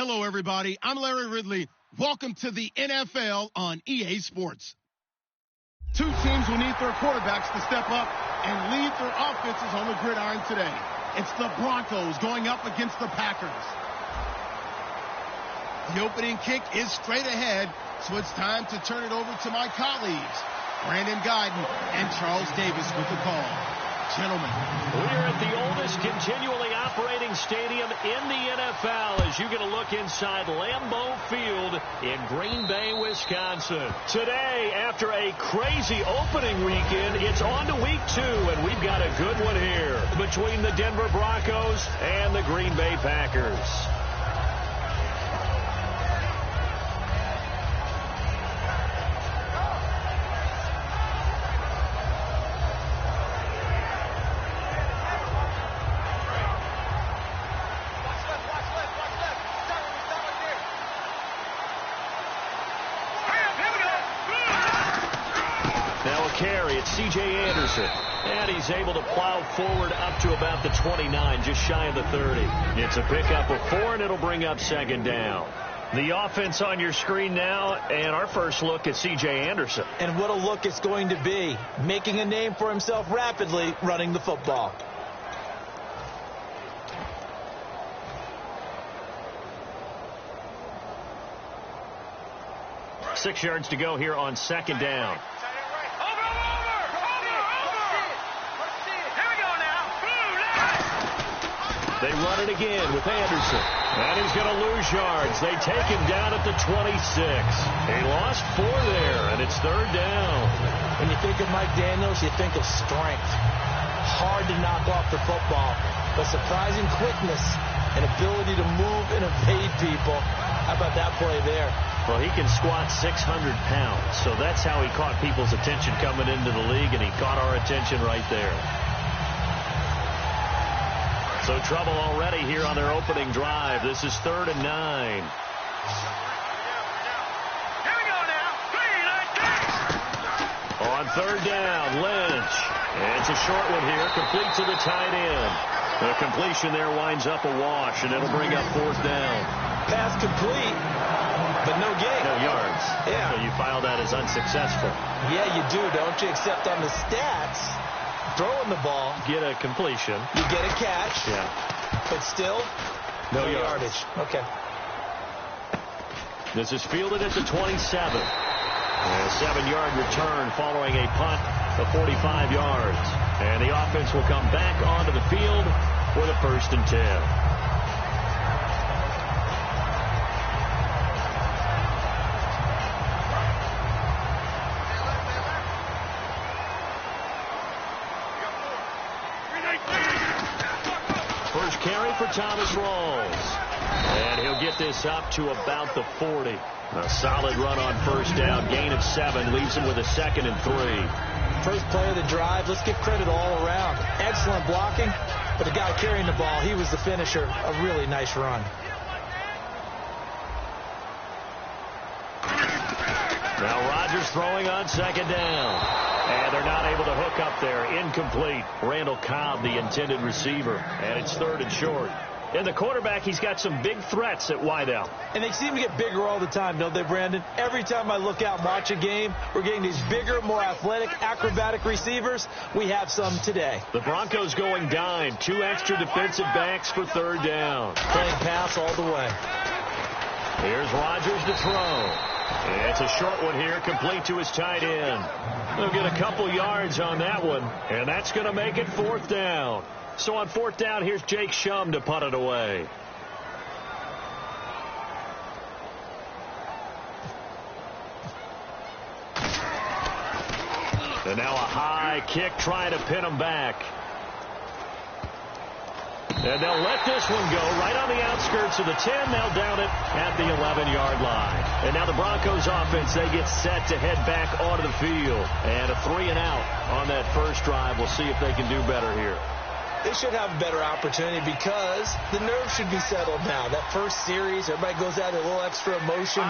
Hello, everybody. I'm Larry Ridley. Welcome to the NFL on EA Sports. Two teams will need their quarterbacks to step up and lead their offenses on the gridiron today. It's the Broncos going up against the Packers. The opening kick is straight ahead, so it's time to turn it over to my colleagues, Brandon Guyton and Charles Davis with the call. Gentlemen. We're at the oldest continually operating stadium in the NFL as you get a look inside Lambeau Field in Green Bay, Wisconsin. Today, after a crazy opening weekend, it's on to week 2, and we've got a good one here between the Denver Broncos and the Green Bay Packers. C.J. Anderson, and he's able to plow forward up to about the 29, just shy of the 30. It's a pickup of 4, and it'll bring up second down. The offense on your screen now, and our first look at C.J. Anderson. And what a look it's going to be, making a name for himself rapidly running the football. Six yards to go here on second down. They run it again with Anderson. And he's going to lose yards. They take him down at the 26. He lost 4 there, and it's third down. When you think of Mike Daniels, you think of strength. Hard to knock off the football, but surprising quickness and ability to move and evade people. How about that play there? Well, he can squat 600 pounds, so that's how he caught people's attention coming into the league, and he caught our attention right there. So trouble already here on their opening drive. This is 3rd and 9. Here we go now. On 3rd down, Lynch. And it's a short one here, complete to the tight end. The completion there winds up a wash, and it'll bring up 4th down. Pass complete, but no gain. No yards. Yeah. So you file that as unsuccessful. Yeah, you do, don't you? Except on the stats, throwing the ball. Get a completion. You get a catch. Yeah. But still, no yardage. Okay. This is fielded at the 27. A 7-yard return following a punt of 45 yards. And the offense will come back onto the field with a 1st and 10. First carry for Thomas Rawls. And he'll get this up to about the 40. A solid run on 1st down. Gain of 7. Leaves him with a 2nd and 3. First play of the drive. Let's give credit all around. Excellent blocking. But the guy carrying the ball, he was the finisher. A really nice run. Now Rodgers throwing on 2nd down. And they're not able to hook up there. Incomplete. Randall Cobb, the intended receiver. And it's 3rd and short. And the quarterback, he's got some big threats at wideout. And they seem to get bigger all the time, don't they, Brandon? Every time I look out and watch a game, we're getting these bigger, more athletic, acrobatic receivers. We have some today. The Broncos going dime. 2 extra defensive backs for 3rd down. Playing pass all the way. Here's Rodgers to throw. And it's a short one here, complete to his tight end. They'll get a couple yards on that one, and that's going to make it 4th down. So on 4th down, here's Jake Shum to punt it away. And now a high kick trying to pin him back. And they'll let this one go right on the outskirts of the 10. They'll down it at the 11-yard line. And now the Broncos offense, they get set to head back onto the field. And a 3 and out on that first drive. We'll see if they can do better here. They should have a better opportunity because the nerves should be settled now. That first series, everybody goes out with a little extra emotion.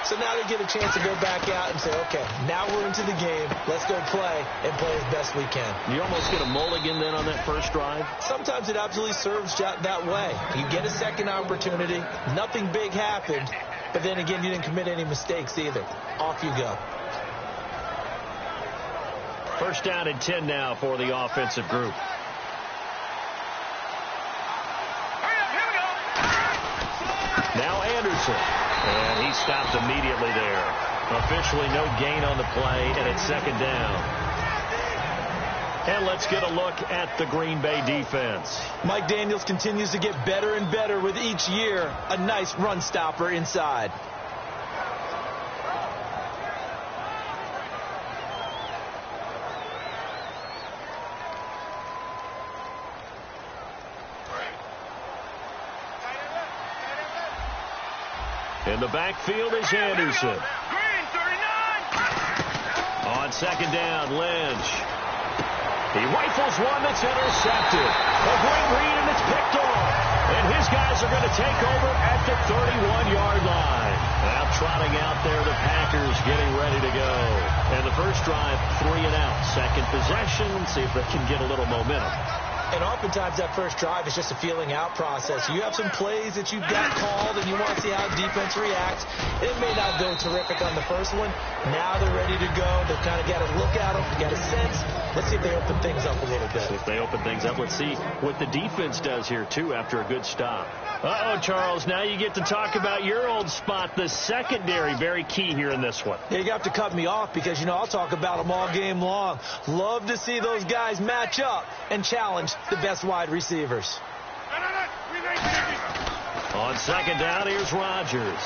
So now they get a chance to go back out and say, okay, now we're into the game. Let's go play and play as best we can. You almost get a mulligan then on that first drive? Sometimes it absolutely serves that way. You get a second opportunity. Nothing big happened. But then again, you didn't commit any mistakes either. Off you go. First down and 10 now for the offensive group. Now Anderson. And he stopped immediately there. Officially no gain on the play, and it's second down. And let's get a look at the Green Bay defense. Mike Daniels continues to get better and better with each year. A nice run stopper inside. In the backfield is Anderson. On second down, Lynch. He rifles one that's intercepted. A great read, and it's picked off. And his guys are going to take over at the 31-yard line. Now trotting out there, the Packers getting ready to go. And the first drive, 3 and out. Second possession, see if they can get a little momentum. And oftentimes that first drive is just a feeling out process. You have some plays that you've got called and you want to see how defense reacts. It may not go terrific on the first one. Now they're ready to go. They've kind of got to look at them, get a sense. Let's see if they open things up a little bit. If they open things up, let's see what the defense does here, too, after a good stop. Uh-oh, Charles, now you get to talk about your old spot, the secondary. Very key here in this one. Yeah, you have to cut me off because, you know, I'll talk about them all game long. Love to see those guys match up and challenge the best wide receivers. On second down, here's Rodgers.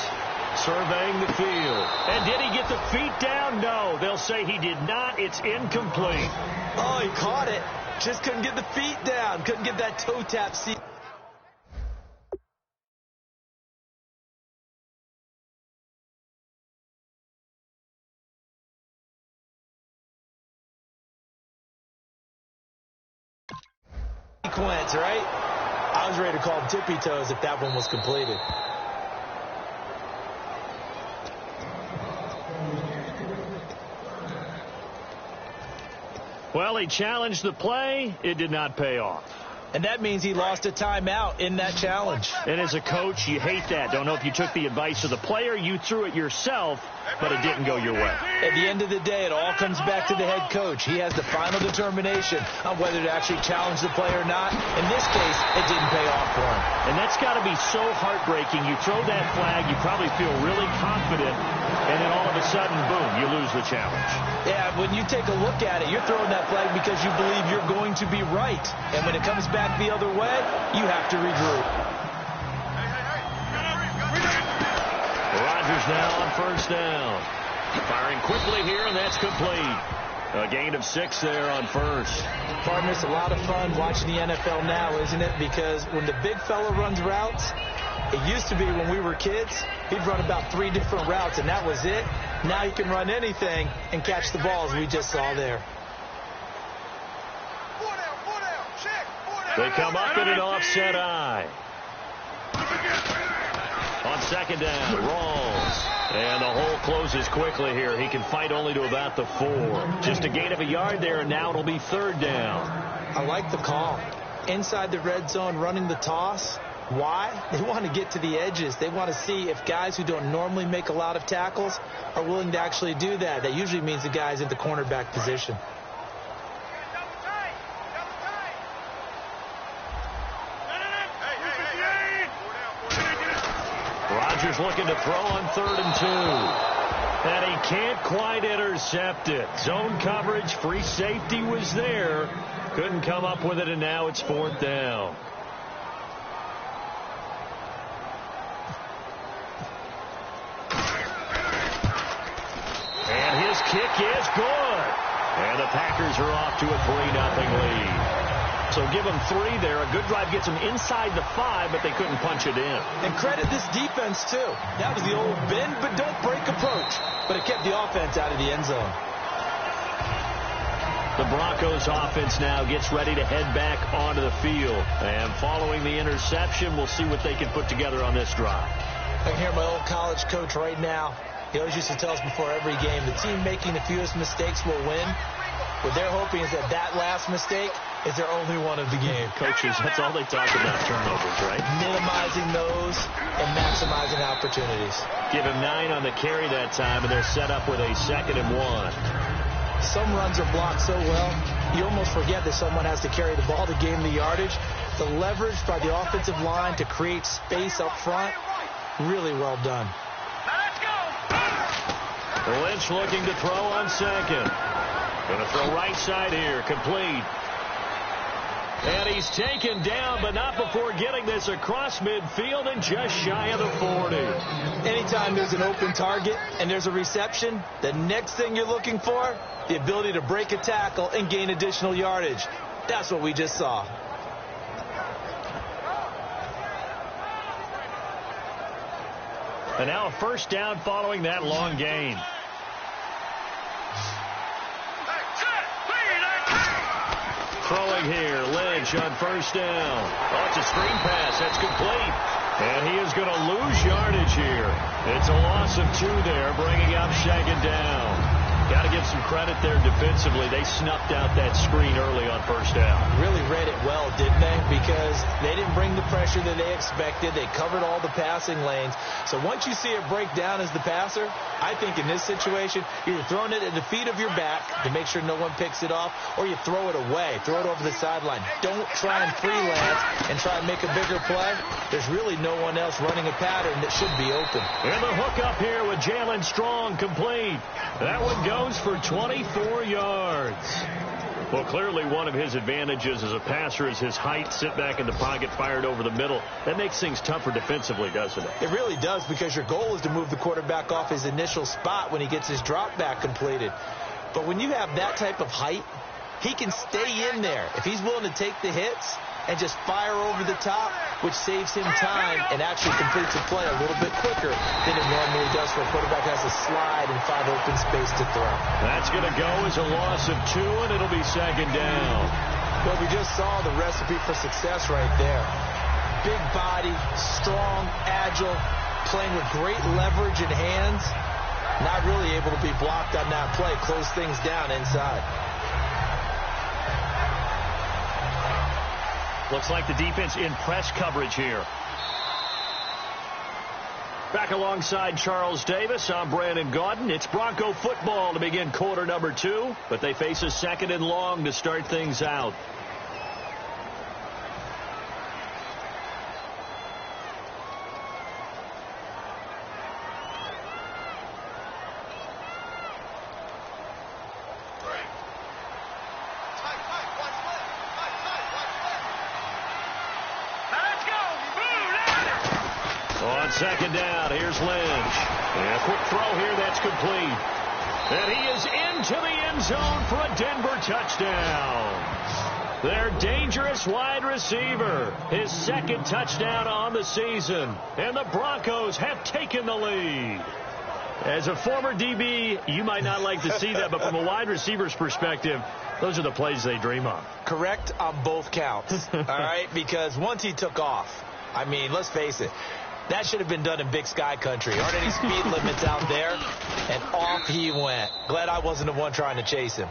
Surveying the field. And did he get the feet down? No, they'll say he did not. It's incomplete. Oh, he caught it. Just couldn't get the feet down. Couldn't get that toe tap seat. Sequence, right? I was ready to call tippy toes if that one was completed. Well, he challenged the play. It did not pay off. And that means he lost a timeout in that challenge. And as a coach, you hate that. Don't know if you took the advice of the player, you threw it yourself, but it didn't go your way. At the end of the day, it all comes back to the head coach. He has the final determination on whether to actually challenge the play or not. In this case, it didn't pay off for him. And that's got to be so heartbreaking. You throw that flag, you probably feel really confident, and then all of a sudden, boom, you lose the challenge. Yeah, when you take a look at it, you're throwing that flag because you believe you're going to be right. And when it comes back the other way, you have to regroup. Rodgers now on first down. Firing quickly here, and that's complete. A gain of 6 there on first. Partner, it's a lot of fun watching the NFL now, isn't it? Because when the big fella runs routes, it used to be when we were kids, he'd run about 3 different routes, and that was it. Now he can run anything and catch the balls we just saw there. They come up in an offset eye. On second down, Rawls. And the hole closes quickly here. He can fight only to about the 4. Just a gain of a yard there, and now it'll be third down. I like the call. Inside the red zone, running the toss. Why? They want to get to the edges. They want to see if guys who don't normally make a lot of tackles are willing to actually do that. That usually means the guy's in the cornerback position. Rodgers looking to throw on 3rd and 2. And he can't quite intercept it. Zone coverage, free safety was there. Couldn't come up with it, and now it's 4th down. And his kick is good. And the Packers are off to a 3-0 lead. So give them 3 there. A good drive gets them inside the 5, but they couldn't punch it in. And credit this defense, too. That was the old bend but don't break approach. But it kept the offense out of the end zone. The Broncos offense now gets ready to head back onto the field. And following the interception, we'll see what they can put together on this drive. I can hear my old college coach right now. He always used to tell us before every game, the team making the fewest mistakes will win. What they're hoping is that last mistake is their only one of the game. Coaches, that's all they talk about, turnovers, right? Minimizing those and maximizing opportunities. Give him 9 on the carry that time, and they're set up with a 2nd and 1. Some runs are blocked so well, you almost forget that someone has to carry the ball to gain the yardage. The leverage by the offensive line to create space up front, really well done. Lynch looking to throw on 2nd. Going to throw right side here, complete. And he's taken down, but not before getting this across midfield and just shy of the 40. Anytime there's an open target and there's a reception, the next thing you're looking for, the ability to break a tackle and gain additional yardage. That's what we just saw. And now a first down following that long gain. Throwing here, Lynch on first down. Oh, it's a screen pass. That's complete. And he is going to lose yardage here. It's a loss of 2 there, bringing up 2nd down. Got to give some credit there defensively. They snuffed out that screen early on first down. Really read it well, didn't they? Because they didn't bring the pressure that they expected. They covered all the passing lanes. So once you see it break down as the passer, I think in this situation, you're throwing it at the feet of your back to make sure no one picks it off, or you throw it away. Throw it over the sideline. Don't try and freelance and try and make a bigger play. There's really no one else running a pattern that should be open. And the hook up here with Jalen Strong complete. That one goes for 24 yards. Well, clearly one of his advantages as a passer is his height. Sit back in the pocket, fired over the middle. That makes things tougher defensively, doesn't it? It really does, because your goal is to move the quarterback off his initial spot when he gets his drop back completed. But when you have that type of height, he can stay in there. If he's willing to take the hits and just fire over the top, which saves him time and actually completes a play a little bit quicker than it normally does for a quarterback who has to slide and find open space to throw. That's going to go as a loss of 2, and it'll be 2nd down. Well, we just saw the recipe for success right there. Big body, strong, agile, playing with great leverage in hands. Not really able to be blocked on that play. Close things down inside. Looks like the defense in press coverage here. Back alongside Charles Davis, I'm Brandon Gaudin. It's Bronco football to begin quarter number 2, but they face a 2nd and long to start things out. On 2nd down, here's Lynch. And a quick throw here, that's complete. And he is into the end zone for a Denver touchdown. Their dangerous wide receiver, his 2nd touchdown on the season. And the Broncos have taken the lead. As a former DB, you might not like to see that, but from a wide receiver's perspective, those are the plays they dream of. Correct on both counts, all right? Because once he took off, I mean, let's face it, that should have been done in Big Sky country. Aren't any speed limits out there? And off he went. Glad I wasn't the one trying to chase him.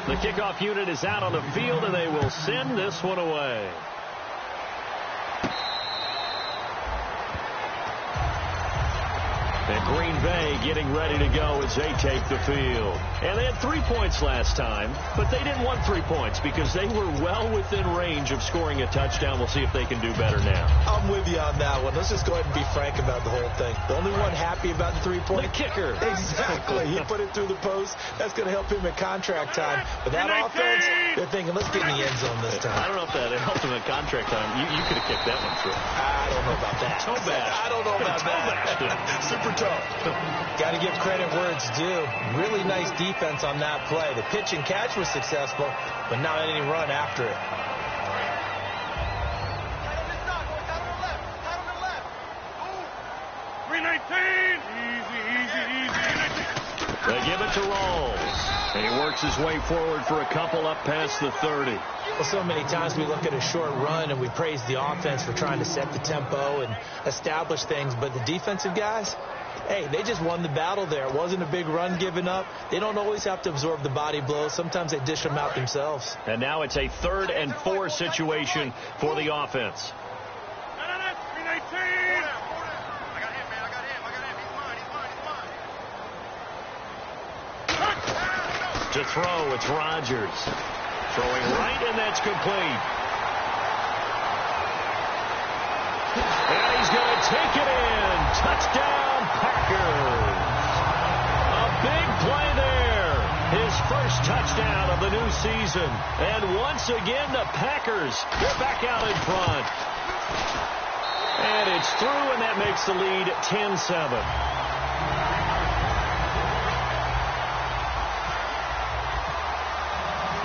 The kickoff unit is out on the field, and they will send this one away. And Green Bay getting ready to go as they take the field. And they had 3 points last time, but they didn't want 3 points because they were well within range of scoring a touchdown. We'll see if they can do better now. I'm with you on that one. Let's just go ahead and be frank about the whole thing. The only one happy about the 3-point. The kicker. Exactly. He put it through the post. That's going to help him in contract time. But that offense, they're thinking, let's get in the end zone this time. I don't know if that helped him in contract time. You could have kicked that one through. I don't know about that. Toe bash. I don't know about that. Super tough. Got to give credit where it's due. Really nice defense on that play. The pitch and catch was successful, but not any run after it. They give it to Rolls. And he works his way forward for a couple up past the 30. Well, so many times we look at a short run and we praise the offense for trying to set the tempo and establish things, but the defensive guys, hey, they just won the battle there. It wasn't a big run given up. They don't always have to absorb the body blows. Sometimes they dish them out themselves. And now it's a 3rd and 4 situation for the offense. To throw, it's Rodgers. Throwing right, and that's complete. And he's going to take it in. Touchdown, Packers. A big play there. His first touchdown of the new season. And once again, the Packers, they're back out in front. And it's through, and that makes the lead 10-7.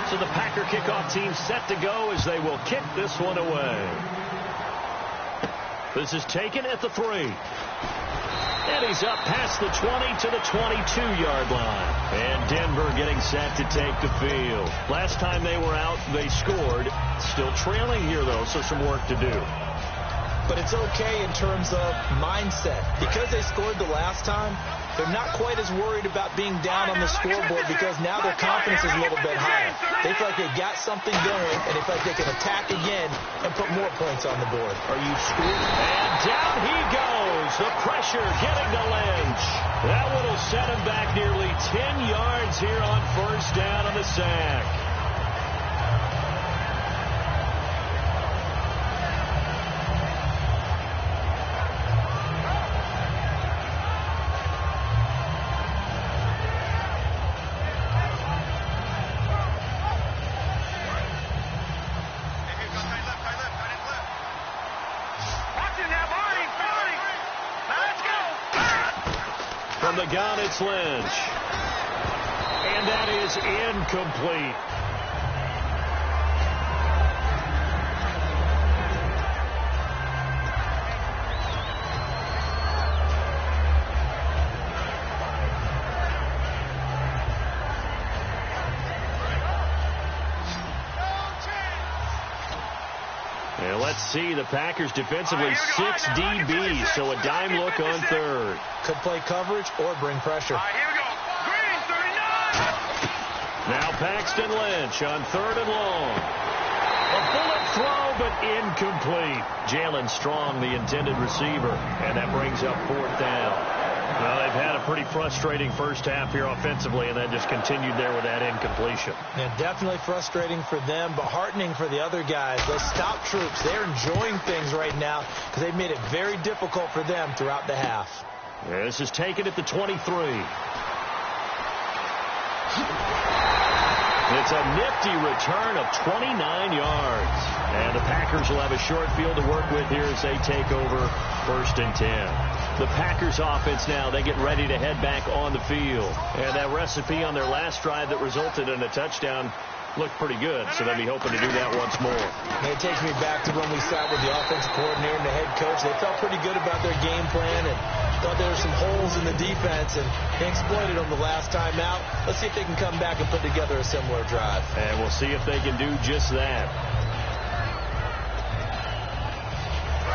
So the Packer kickoff team set to go as they will kick this one away. This is taken at the 3. And he's up past the 20 to the 22-yard line. And Denver getting set to take the field. Last time they were out, they scored. Still trailing here, though, so some work to do. But it's okay in terms of mindset. Because they scored the last time, they're not quite as worried about being down on the scoreboard because now their confidence is a little bit higher. They feel like they got something going, and they feel like they can attack again and put more points on the board. Are you screwed? And down he goes. The pressure getting to Lynch. That one will set him back nearly 10 yards here on 1st down on the sack. From the gun, it's Lynch. And that is incomplete. And let's see, the Packers defensively 6 DBs, so a dime look on 3rd. Could play coverage or bring pressure. Here we go. Green, 39! Now Paxton Lynch on 3rd and long. A bullet throw, but incomplete. Jalen Strong, the intended receiver, and that brings up 4th down. Well, they've had a pretty frustrating first half here offensively, and then just continued there with that incompletion. Yeah, definitely frustrating for them, but heartening for the other guys. Those stop troops, they're enjoying things right now because they've made it very difficult for them throughout the half. Yeah, this is taken at the 23. It's a nifty return of 29 yards. And the Packers will have a short field to work with here as they take over 1st and 10. The Packers offense now, they get ready to head back on the field. And that recipe on their last drive that resulted in a touchdown looked pretty good, so they'll be hoping to do that once more. And it takes me back to when we sat with the offensive coordinator and the head coach. They felt pretty good about their game plan and thought there were some holes in the defense, and they exploited them the last time out. Let's see if they can come back and put together a similar drive. And we'll see if they can do just that.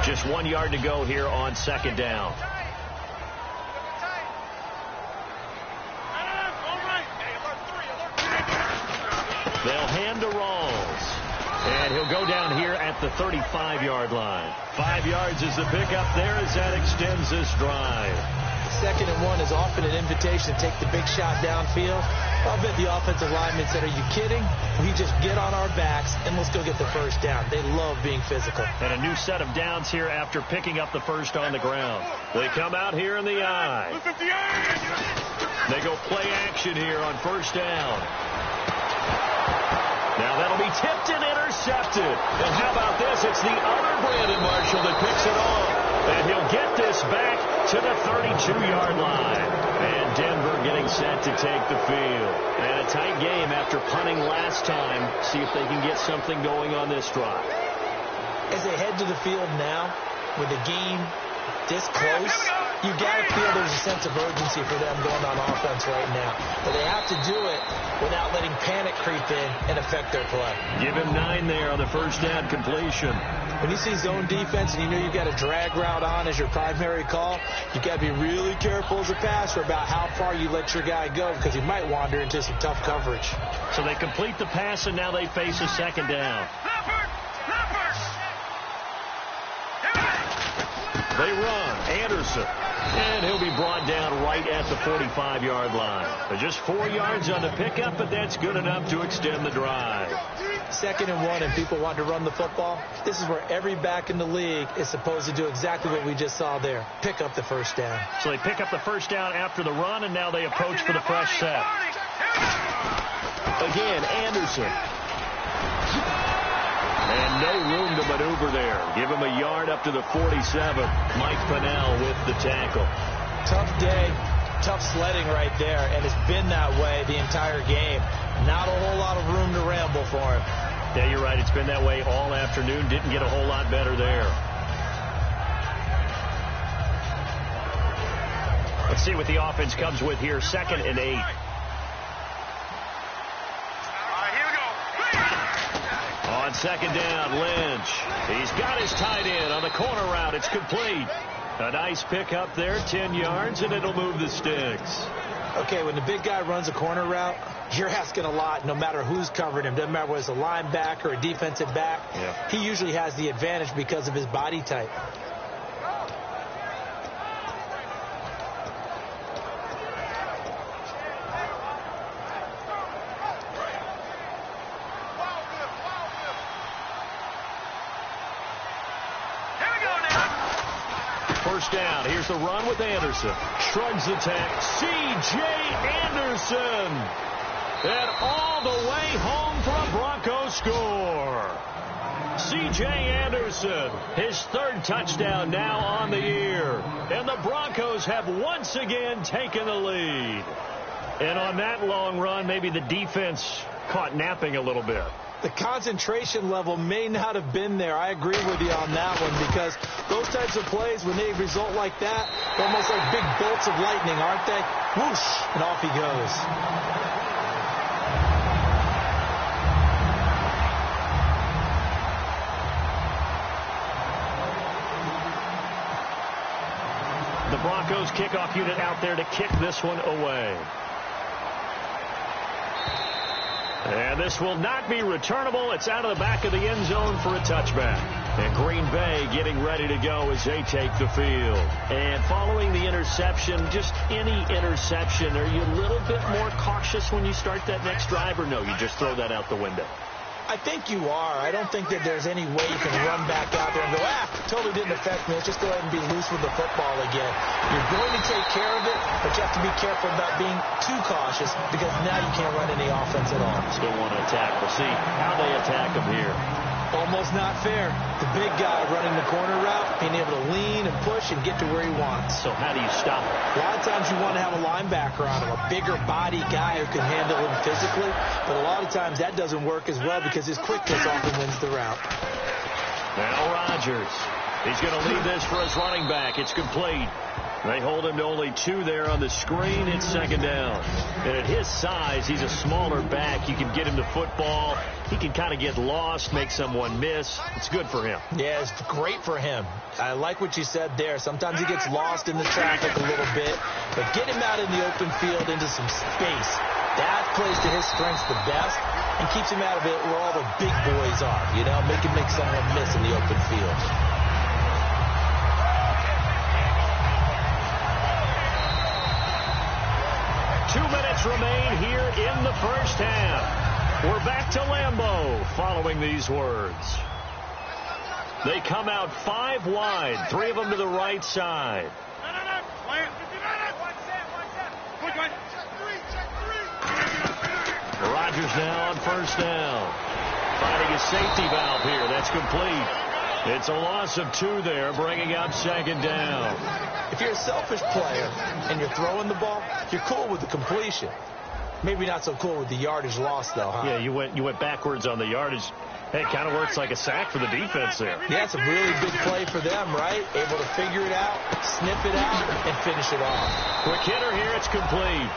Just 1 yard to go here on 2nd down. They'll hand to Rawls. And he'll go down here at the 35-yard line. 5 yards is the pickup there as that extends this drive. 2nd and 1 is often an invitation to take the big shot downfield. I'll bet the offensive linemen said, are you kidding? We just get on our backs and let's go get the 1st down. They love being physical. And a new set of downs here after picking up the 1st on the ground. They come out here in the eye. They go play action here on 1st down. Now that'll be tipped and intercepted. And how about this? It's the other Brandon Marshall that picks it off. And he'll get this back to the 32-yard line. And Denver getting set to take the field. And a tight game after punting last time. See if they can get something going on this drive. As they head to the field now, with the game this close, You got to feel there's a sense of urgency for them going on offense right now. But they have to do it without letting panic creep in and affect their play. Give him 9 there on the first down completion. When you see zone defense and you know you've got a drag route on as your primary call, you've got to be really careful as a passer about how far you let your guy go because he might wander into some tough coverage. So they complete the pass, and now they face a second down. They run. Anderson. And he'll be brought down right at the 45-yard line. Just 4 yards on the pickup, but that's good enough to extend the drive. 2nd and 1, and people want to run the football. This is where every back in the league is supposed to do exactly what we just saw there. Pick up the first down. So they pick up the first down after the run, and now they approach for the fresh set. Again, Anderson. And no room to maneuver there. Give him a yard up to the 47. Mike Pennell with the tackle. Tough day, tough sledding right there, and it's been that way the entire game. Not a whole lot of room to ramble for him. Yeah, you're right. It's been that way all afternoon. Didn't get a whole lot better there. Let's see what the offense comes with here. 2nd and 8. On 2nd down, Lynch. He's got his tight end on the corner route. It's complete. A nice pickup there, 10 yards, and it'll move the sticks. Okay, when the big guy runs a corner route, you're asking a lot no matter who's covering him. Doesn't matter whether it's a linebacker or a defensive back. Yeah. He usually has the advantage because of his body type. First down. Here's the run with Anderson. Shrugs the tack. C.J. Anderson. And all the way home for a Broncos score. C.J. Anderson, his 3rd touchdown now on the year. And the Broncos have once again taken the lead. And on that long run, maybe the defense caught napping a little bit. The concentration level may not have been there. I agree with you on that one because those types of plays, when they result like that, they're almost like big bolts of lightning, aren't they? Whoosh, and off he goes. The Broncos kickoff unit out there to kick this one away. And this will not be returnable. It's out of the back of the end zone for a touchback. And Green Bay getting ready to go as they take the field. And following the interception, just any interception, are you a little bit more cautious when you start that next drive, or no, you just throw that out the window? I think you are. I don't think that there's any way you can run back out there and go, totally didn't affect me. Let's just go ahead and be loose with the football again. You're going to take care of it, but you have to be careful about being too cautious because now you can't run any offense at all. Still want to attack. We'll see how they attack him here. Almost not fair. The big guy running the corner route, being able to lean and push and get to where he wants. So how do you stop him? A lot of times you want to have a linebacker on him, a bigger body guy who can handle him physically. But a lot of times that doesn't work as well because his quickness often wins the route. Now Rodgers. He's going to lead this for his running back. It's complete. They hold him to only 2 there on the screen. It's 2nd down. And at his size, he's a smaller back. You can get him the football. He can kind of get lost, make someone miss. It's good for him. Yeah, it's great for him. I like what you said there. Sometimes he gets lost in the traffic a little bit. But get him out in the open field into some space. That plays to his strengths the best and keeps him out of it where all the big boys are. You know, make someone miss in the open field. Remain here in the first half. We're back to Lambeau following these words. They come out 5 wide, 3 of them to the right side. Rodgers now on first down. Finding a safety valve here. That's complete. It's a loss of 2 there, bringing up 2nd down. If you're a selfish player and you're throwing the ball, you're cool with the completion. Maybe not so cool with the yardage loss, though, huh? Yeah, you went backwards on the yardage. Hey, it kind of works like a sack for the defense there. Yeah, it's a really big play for them, right? Able to figure it out, sniff it out, and finish it off. Quick hitter here, it's complete.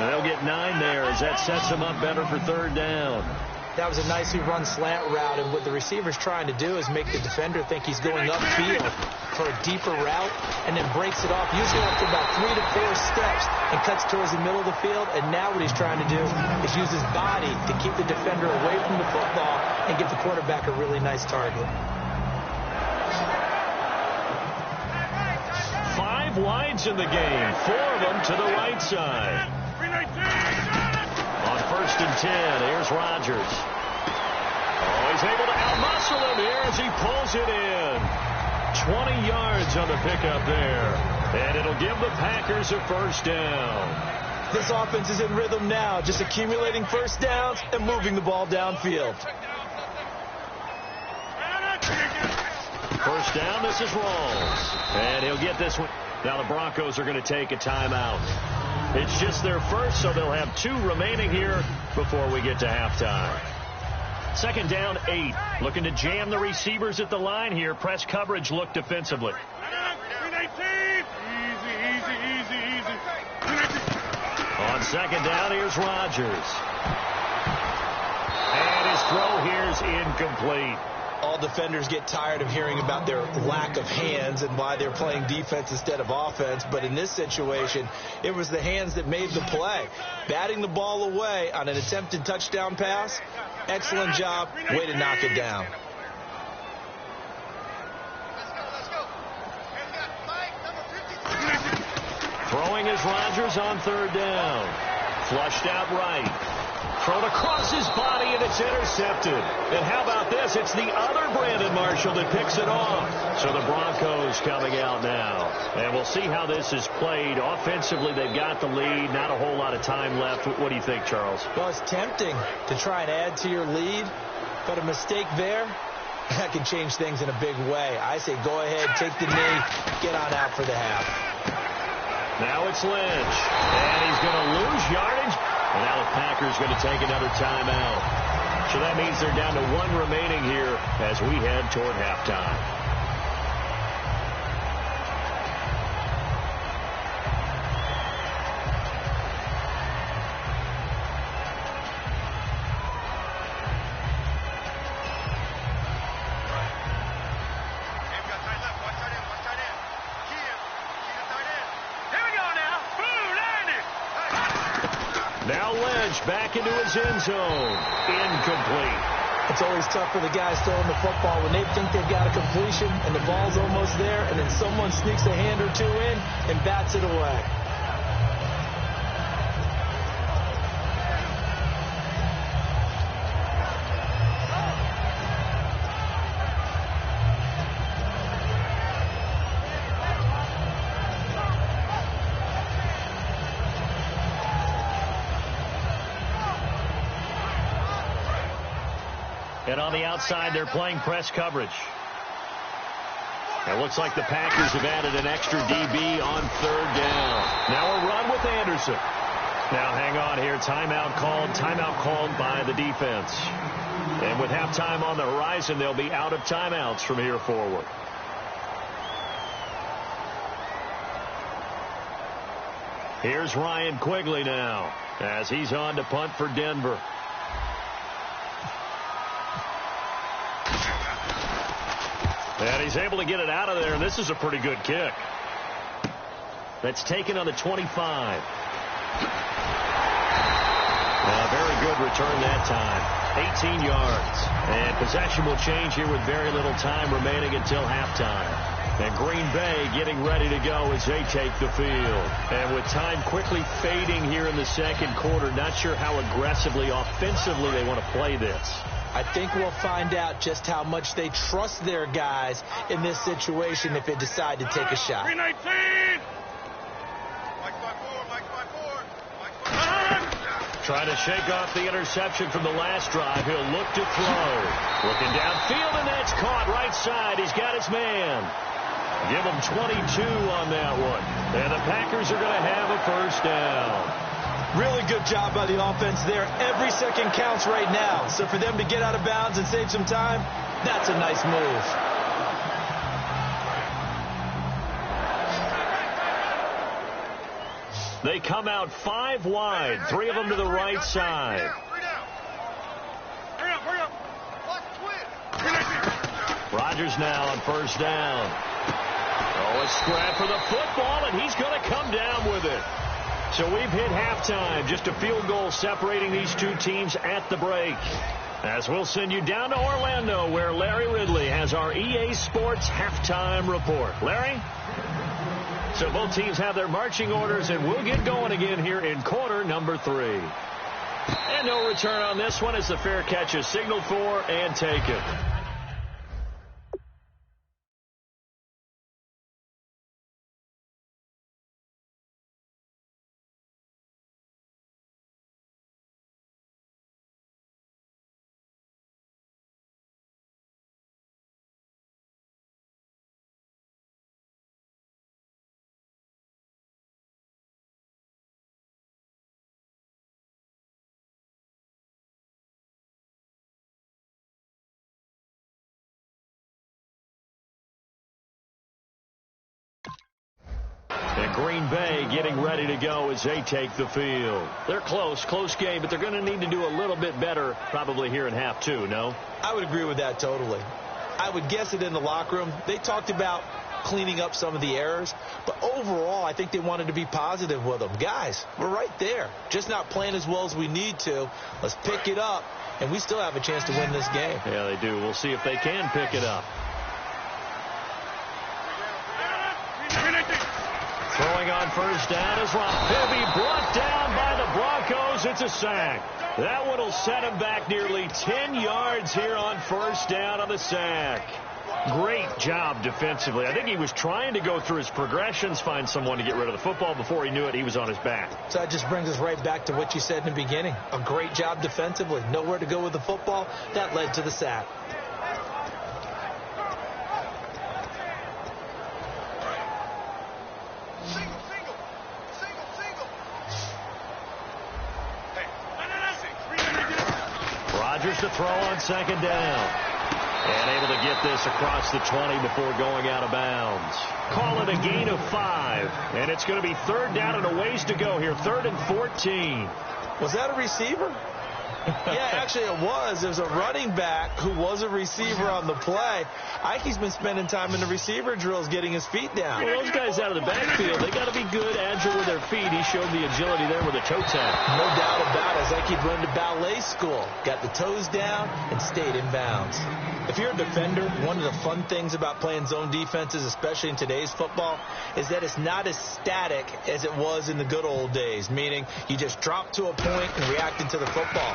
And they'll get 9 there as that sets them up better for third down. That was a nicely run slant route, and what the receiver's trying to do is make the defender think he's going upfield for a deeper route, and then breaks it off, usually after about 3 to 4 steps, and cuts towards the middle of the field. And now what he's trying to do is use his body to keep the defender away from the football and give the quarterback a really nice target. 5 wides in the game, 4 of them to the right side. On 1st and 10, here's Rodgers. Oh, he's able to outmuscle him here as he pulls it in. 20 yards on the pickup there. And it'll give the Packers a first down. This offense is in rhythm now, just accumulating first downs and moving the ball downfield. First down, this is Rawls. And he'll get this one. Now the Broncos are going to take a timeout. It's just their first, so they'll have 2 remaining here before we get to halftime. 2nd down, 8. Looking to jam the receivers at the line here. Press coverage look defensively. On 2nd down, here's Rodgers. And his throw here's incomplete. All defenders get tired of hearing about their lack of hands and why they're playing defense instead of offense. But in this situation, it was the hands that made the play. Batting the ball away on an attempted touchdown pass. Excellent job. Way to knock it down. Throwing is Rodgers on 3rd down. Flushed out right. Thrown across his body, and it's intercepted. And how about this? It's the other Brandon Marshall that picks it off. So the Broncos coming out now. And we'll see how this is played. Offensively, they've got the lead. Not a whole lot of time left. What do you think, Charles? Well, it's tempting to try and add to your lead, but a mistake there, that can change things in a big way. I say go ahead, take the knee, get on out for the half. Now it's Lynch. And he's going to lose yardage. And now the Packers going to take another timeout. So that means they're down to 1 remaining here as we head toward halftime. Back into his end zone. Incomplete. It's always tough for the guys throwing the football when they think they've got a completion and the ball's almost there, and then someone sneaks a hand or 2 in and bats it away. And on the outside, they're playing press coverage. It looks like the Packers have added an extra DB on 3rd down. Now a run with Anderson. Now hang on here. Timeout called by the defense. And with halftime on the horizon, they'll be out of timeouts from here forward. Here's Ryan Quigley now as he's on to punt for Denver. And he's able to get it out of there, and this is a pretty good kick. That's taken on the 25. A very good return that time. 18 yards. And possession will change here with very little time remaining until halftime. And Green Bay getting ready to go as they take the field. And with time quickly fading here in the 2nd quarter, not sure how aggressively, offensively they want to play this. I think we'll find out just how much they trust their guys in this situation if they decide to take a shot. 319! Trying to shake off the interception from the last drive. He'll look to throw. Looking downfield, and that's caught right side. He's got his man. Give him 22 on that one. And the Packers are going to have a first down. Really good job by the offense there. Every second counts right now. So for them to get out of bounds and save some time, that's a nice move. They come out 5 wide, 3 of them to the right side. Rodgers now on first down. Oh, a scrap for the football, and he's going to come down with it. So we've hit halftime. Just a field goal separating these two teams at the break. As we'll send you down to Orlando, where Larry Ridley has our EA Sports halftime report. Larry? So both teams have their marching orders, and we'll get going again here in quarter number 3. And no return on this one as the fair catch is signaled for and taken. And Green Bay getting ready to go as they take the field. They're close game, but they're going to need to do a little bit better probably here in half 2, no? I would agree with that totally. I would guess it in the locker room. They talked about cleaning up some of the errors, but overall I think they wanted to be positive with them. Guys, we're right there. Just not playing as well as we need to. Let's pick it up, and we still have a chance to win this game. Yeah, they do. We'll see if they can pick it up. Throwing on first down is Rob. Brought down by the Broncos. It's a sack. That one will set him back nearly 10 yards here on first down on the sack. Great job defensively. I think he was trying to go through his progressions, find someone to get rid of the football. Before he knew it, he was on his back. So that just brings us right back to what you said in the beginning. A great job defensively. Nowhere to go with the football. That led to the sack. Rodgers to throw on second down. And able to get this across the 20 before going out of bounds. Call it a gain of 5. And it's going to be third down and a ways to go here. 3rd and 14. Was that a receiver? Yeah, actually it was. There's a running back who was a receiver on the play. Ikey's been spending time in the receiver drills getting his feet down. Well, those guys out of the backfield, they got to be good, agile with their feet. He showed the agility there with a toe tap. No doubt about it. It's like he'd run to ballet school. Got the toes down and stayed in bounds. If you're a defender, one of the fun things about playing zone defenses, especially in today's football, is that it's not as static as it was in the good old days, meaning you just drop to a point and react into the football.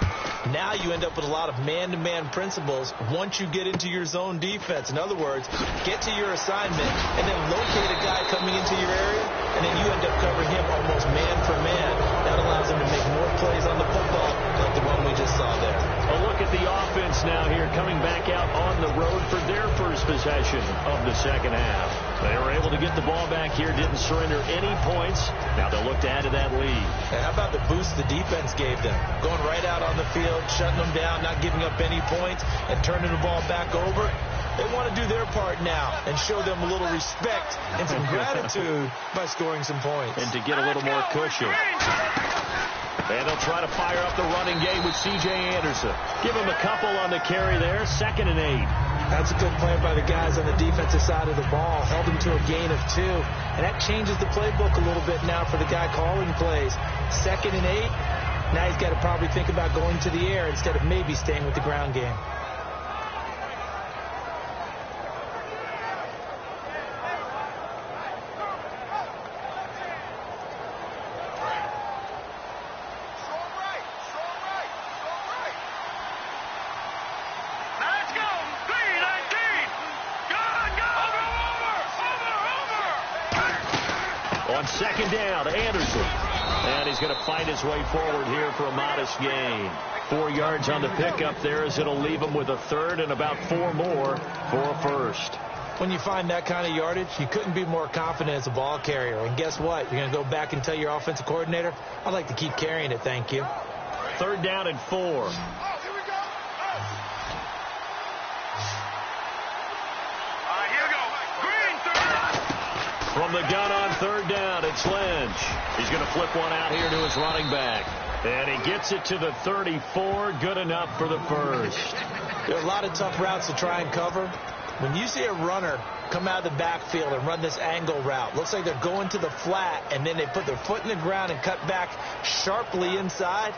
Now you end up with a lot of man-to-man principles once you get into your zone defense. In other words, get to your assignment and then locate a guy coming into your area, and then you end up covering him almost man for man. That allows him to make more plays on the football like the one we just saw there. A look at the offense now here, coming back out on the road for their first possession of the second half. They were able to get the ball back here, didn't surrender any points. Now they'll look to add to that lead. And how about the boost the defense gave them? Going right out on the field, shutting them down, not giving up any points, and turning the ball back over. They want to do their part now and show them a little respect and some gratitude by scoring some points. And to get a little more cushion. And they'll try to fire up the running game with C.J. Anderson. Give him a couple on the carry there. 2nd and 8. That's a good play by the guys on the defensive side of the ball. Held him to a gain of 2. And that changes the playbook a little bit now for the guy calling plays. 2nd and 8. Now he's got to probably think about going to the air instead of maybe staying with the ground game. On second down, Anderson. And he's going to find his way forward here for a modest gain. 4 yards on the pickup there as it'll leave him with a 3rd and about 4 more for a first. When you find that kind of yardage, you couldn't be more confident as a ball carrier. And guess what? You're going to go back and tell your offensive coordinator, I'd like to keep carrying it, thank you. 3rd down and 4. Here we go. From the gun on 3rd down, it's Lynch. He's going to flip one out here to his running back. And he gets it to the 34. Good enough for the first. There are a lot of tough routes to try and cover. When you see a runner come out of the backfield and run this angle route, looks like they're going to the flat, and then they put their foot in the ground and cut back sharply inside,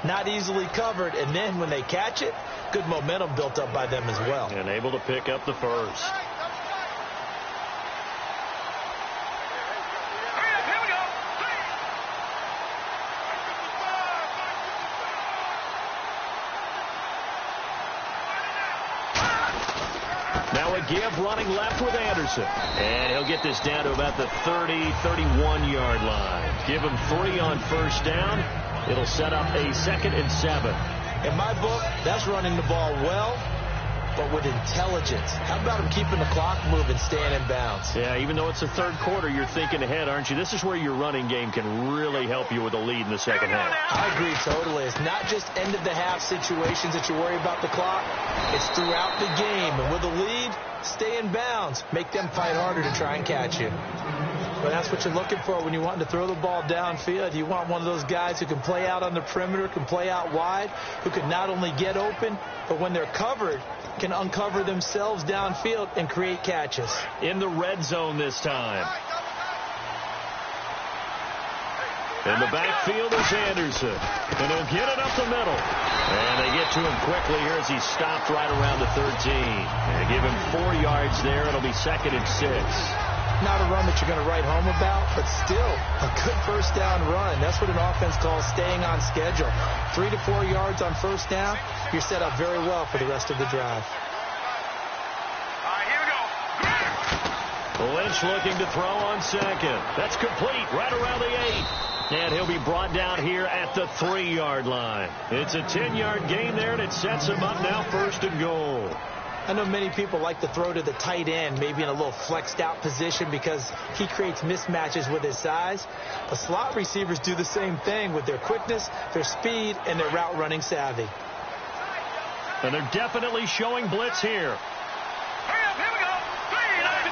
not easily covered. And then when they catch it, good momentum built up by them as well. And able to pick up the first. Give running left with Anderson. And he'll get this down to about the 30, 31-yard line. Give him 3 on 1st down. It'll set up a 2nd and 7. In my book, that's running the ball well, but with intelligence. How about him keeping the clock moving, staying in bounds? Yeah, even though it's the 3rd quarter, you're thinking ahead, aren't you? This is where your running game can really help you with a lead in the 2nd half. I agree totally. It's not just end-of-the-half situations that you worry about the clock. It's throughout the game. And with a lead, stay in bounds. Make them fight harder to try and catch you. But that's what you're looking for when you want to throw the ball downfield. You want one of those guys who can play out on the perimeter, can play out wide, who can not only get open, but when they're covered, can uncover themselves downfield and create catches. In the red zone this time. In the backfield is Anderson. And he'll get it up the middle. And they get to him quickly here as he's stopped right around the 13. And they give him 4 yards there. It'll be 2nd and 6. Not a run that you're going to write home about, but still a good 1st down run. That's what an offense calls staying on schedule. 3 to 4 yards on 1st down. You're set up very well for the rest of the drive. Here we go. Lynch looking to throw on 2nd. That's complete right around the 8. And he'll be brought down here at the 3-yard line. It's a 10-yard gain there, and it sets him up now 1st and goal. I know many people like to throw to the tight end, maybe in a little flexed out position because he creates mismatches with his size. But slot receivers do the same thing with their quickness, their speed, and their route running savvy. And they're definitely showing blitz here. Hurry up, here we go. 3, gun.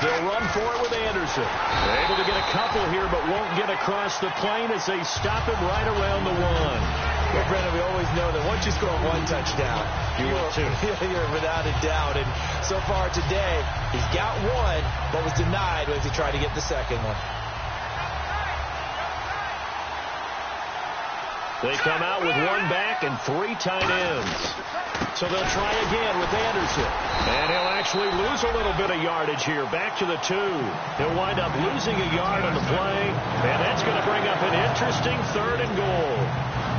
They'll run for it with Anderson. They're able to get a couple here, but won't get across the plane as they stop him right around the 1. Well, Brendan, we always know that once you score 1 touchdown, you're without a doubt. And so far today, he's got 1, but was denied as he tried to get the 2nd one. They come out with 1 back and 3 tight ends. So they'll try again with Anderson. And he'll actually lose a little bit of yardage here. Back to the 2. He'll wind up losing a yard on the play. And that's going to bring up an interesting 3rd and goal.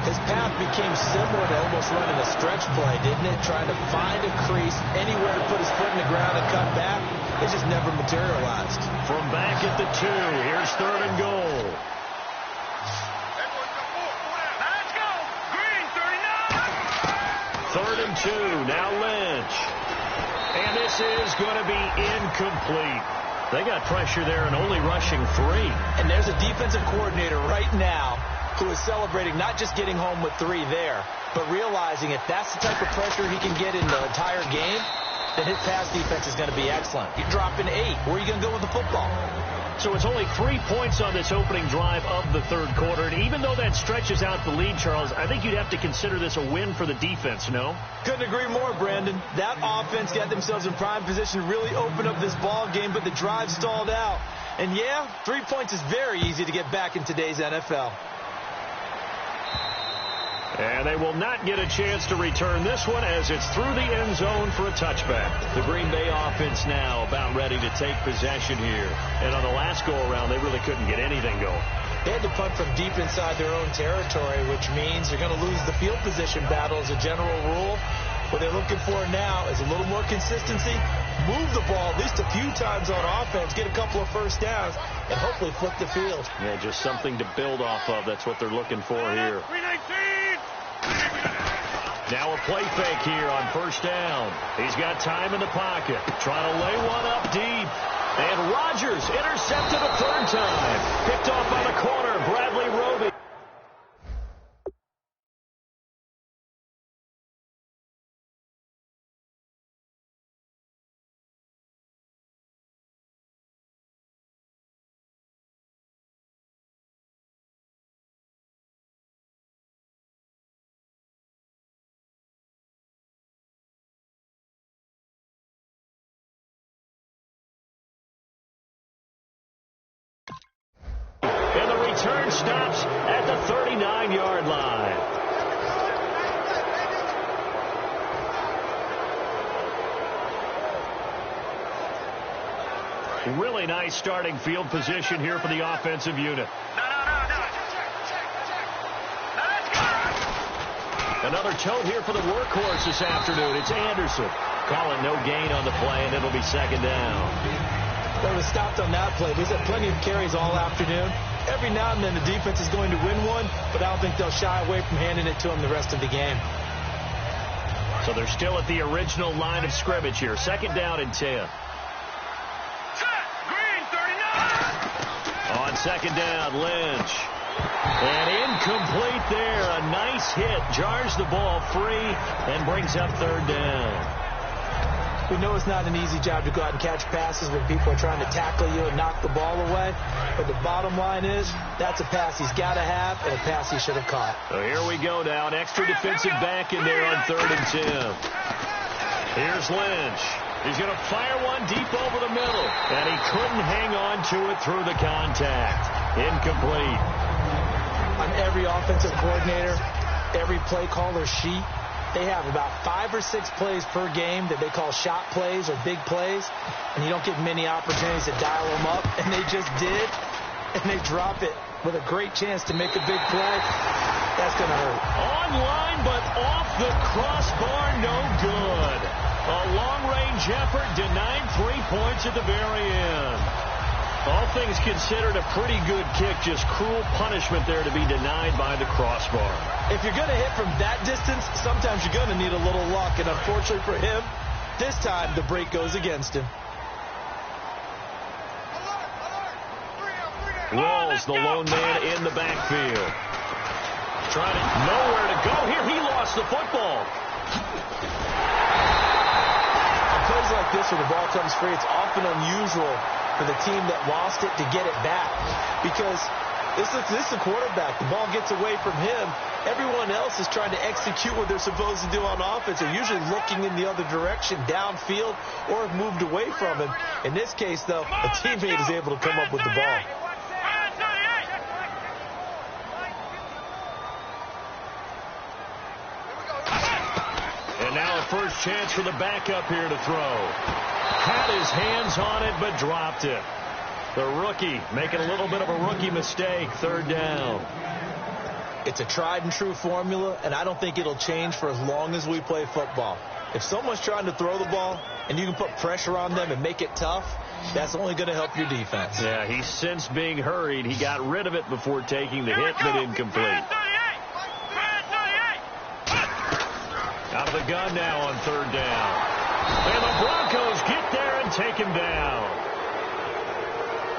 His path became similar to almost running a stretch play, didn't it? Trying to find a crease, anywhere to put his foot in the ground and cut back. It just never materialized. From back at the 2, here's 3rd and goal. Let's go. Green, 39. 3rd and 2, now Lynch. And this is going to be incomplete. They got pressure there and only rushing 3. And there's a defensive coordinator right now who is celebrating not just getting home with 3 there, but realizing if that's the type of pressure he can get in the entire game, then his pass defense is going to be excellent. You're dropping 8. Where are you going to go with the football? So it's only 3 points on this opening drive of the 3rd quarter. And even though that stretches out the lead, Charles, I think you'd have to consider this a win for the defense, no? Couldn't agree more, Brandon. That offense got themselves in prime position to really open up this ball game, but the drive stalled out. And yeah, 3 points is very easy to get back in today's NFL. And they will not get a chance to return this one as it's through the end zone for a touchback. The Green Bay offense now about ready to take possession here. And on the last go-around, they really couldn't get anything going. They had to punt from deep inside their own territory, which means they're going to lose the field position battle as a general rule. What they're looking for now is a little more consistency, move the ball at least a few times on offense, get a couple of 1st downs, and hopefully flip the field. Yeah, just something to build off of. That's what they're looking for here. 319. Now a play fake here on first down. He's got time in the pocket. Trying to lay one up deep. And Rodgers intercepted a third time. Picked off on the corner. Bradley Roby. And the return stops at the 39-yard line. Really nice starting field position here for the offensive unit. Another tote here for the workhorse this afternoon. It's Anderson. Calling no gain on the play, and it'll be second down. They were stopped on that play. He's had plenty of carries all afternoon. Every now and then the defense is going to win one, but I don't think they'll shy away from handing it to him the rest of the game. So they're still at the original line of scrimmage here. Second down and 10. On second down, Lynch. And incomplete there. A nice hit. Jars the ball free and brings up third down. We know it's not an easy job to go out and catch passes when people are trying to tackle you and knock the ball away. But the bottom line is that's a pass he's got to have and a pass he should have caught. So here we go now. An extra defensive back in there on third and 10. Here's Lynch. He's going to fire one deep over the middle. And he couldn't hang on to it through the contact. Incomplete. On every offensive coordinator, every play caller sheet, they have about 5 or 6 plays per game that they call shot plays or big plays, and you don't get many opportunities to dial them up, and they just did, and they drop it with a great chance to make a big play. That's going to hurt. Online, but off the crossbar, no good. A long-range effort denied 3 points at the very end. All things considered, a pretty good kick, just cruel punishment there to be denied by the crossbar. If you're going to hit from that distance, sometimes you're going to need a little luck, and unfortunately for him, this time the break goes against him. Rawls, the lone man in the backfield. Trying to nowhere to go here. He lost the football. On plays like this where the ball comes free, it's often unusual for the team that lost it to get it back, because this is the quarterback. The ball gets away from him. Everyone else is trying to execute what they're supposed to do on offense. They're usually looking in the other direction, downfield, or have moved away from him. In this case, though, a teammate is able to come up with the ball. And now a first chance for the backup here to throw. Had his hands on it, but dropped it. The rookie making a little bit of a rookie mistake. Third down. It's a tried and true formula, and I don't think it'll change for as long as we play football. If someone's trying to throw the ball and you can put pressure on them and make it tough, that's only going to help your defense. Yeah, he's since being hurried. He got rid of it before taking the hit, but incomplete. Out of the gun now on third down. And the Broncos get there and take him down.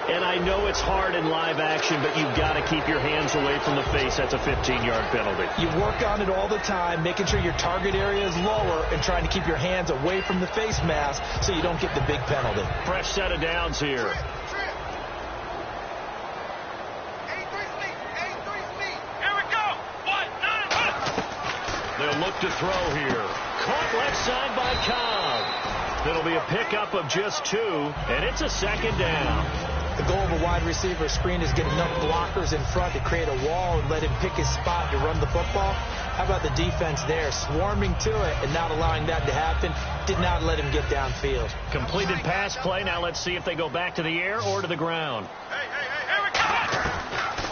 And I know it's hard in live action, but you've got to keep your hands away from the face. That's a 15-yard penalty. You work on it all the time, making sure your target area is lower and trying to keep your hands away from the face mask so you don't get the big penalty. Fresh set of downs here. They'll look to throw here. Caught left side by Cobb. It'll be a pickup of just 2, and it's a second down. The goal of a wide receiver screen is get enough blockers in front to create a wall and let him pick his spot to run the football. How about the defense there, swarming to it and not allowing that to happen? Did not let him get downfield. Completed pass play. Now let's see if they go back to the air or to the ground.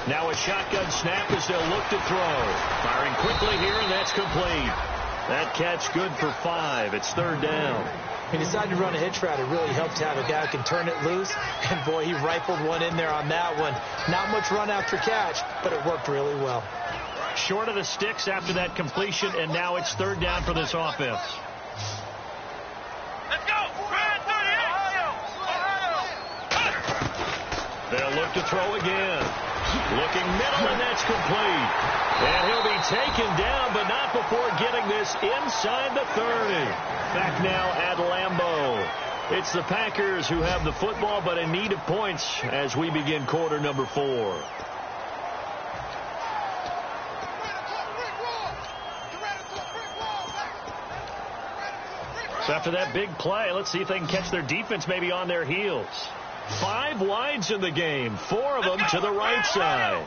Now a shotgun snap as they'll look to throw. Firing quickly here, and that's complete. That catch good for 5. It's third down. He decided to run a hitch route. It really helped to have a guy who can turn it loose. And, boy, he rifled one in there on that one. Not much run after catch, but it worked really well. Short of the sticks after that completion, and now it's third down for this offense. Let's go. They'll look to throw again. Looking middle, and that's complete. And he'll be taken down, but not before getting this inside the 30. Back now at Lambeau. It's the Packers who have the football, but in need of points as we begin quarter number 4. So after that big play, let's see if they can catch their defense maybe on their heels. 5 wides in the game, 4 of them to the right side.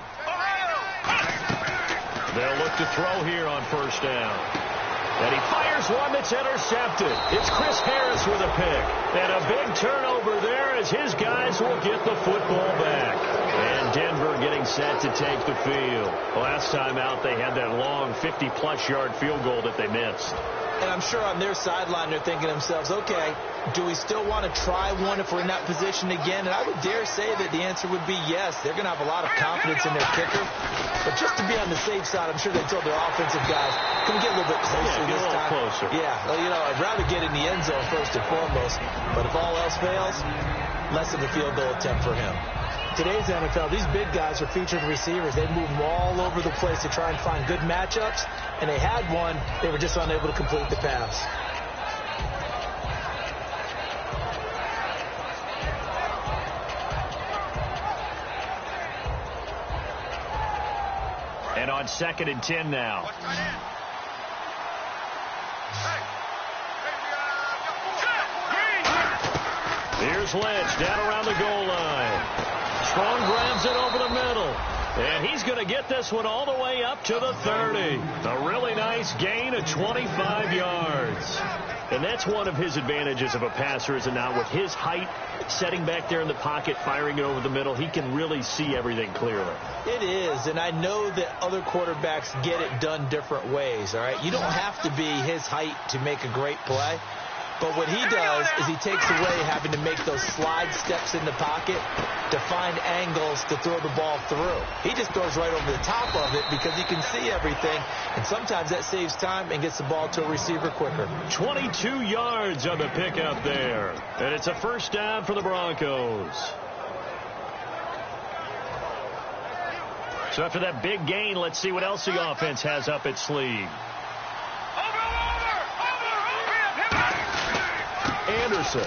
They'll look to throw here on first down. And he fires one that's intercepted. It's Chris Harris with a pick. And a big turnover there as his guys will get the football back. And Denver getting set to take the field. Last time out, they had that long 50-plus yard field goal that they missed. And I'm sure on their sideline they're thinking to themselves, okay, do we still want to try one if we're in that position again? And I would dare say that the answer would be yes. They're going to have a lot of confidence in their kicker. But just to be on the safe side, I'm sure they told their offensive guys, can we get a little bit closer this time? Closer. Yeah, well, I'd rather get in the end zone first and foremost. But if all else fails, less of a field goal attempt for him. Today's NFL, these big guys are featured receivers. They move them all over the place to try and find good matchups, and they had one. They were just unable to complete the pass. And on 2nd and 10 now. Here's Lynch down around the goal line. Strong grabs it over the middle. And he's going to get this one all the way up to the 30. A really nice gain of 25 yards. And that's one of his advantages of a passer, is it not? With his height, setting back there in the pocket, firing it over the middle, he can really see everything clearly. It is, and I know that other quarterbacks get it done different ways, all right? You don't have to be his height to make a great play. But what he does is he takes away having to make those slide steps in the pocket to find angles to throw the ball through. He just throws right over the top of it because he can see everything, and sometimes that saves time and gets the ball to a receiver quicker. 22 yards on the pickup there, and it's a first down for the Broncos. So after that big gain, let's see what else the offense has up its sleeve. Anderson.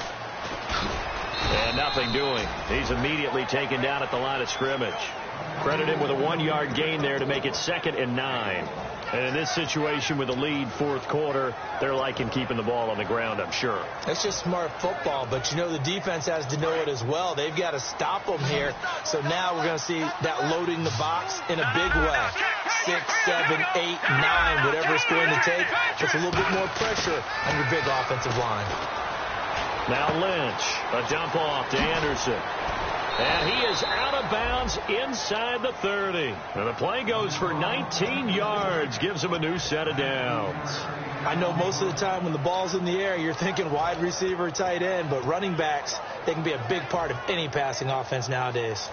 And nothing doing. He's immediately taken down at the line of scrimmage. Credit him with a 1-yard gain there to make it 2nd and 9. And in this situation with a lead, 4th quarter, they're liking keeping the ball on the ground, I'm sure. That's just smart football, but the defense has to know it as well. They've got to stop them here. So now we're going to see that loading the box in a big way. 6, 7, 8, 9, whatever it's going to take. Puts a little bit more pressure on your big offensive line. Now Lynch, a dump off to Anderson. And he is out of bounds inside the 30. And the play goes for 19 yards, gives him a new set of downs. I know most of the time when the ball's in the air, you're thinking wide receiver, tight end, but running backs, they can be a big part of any passing offense nowadays.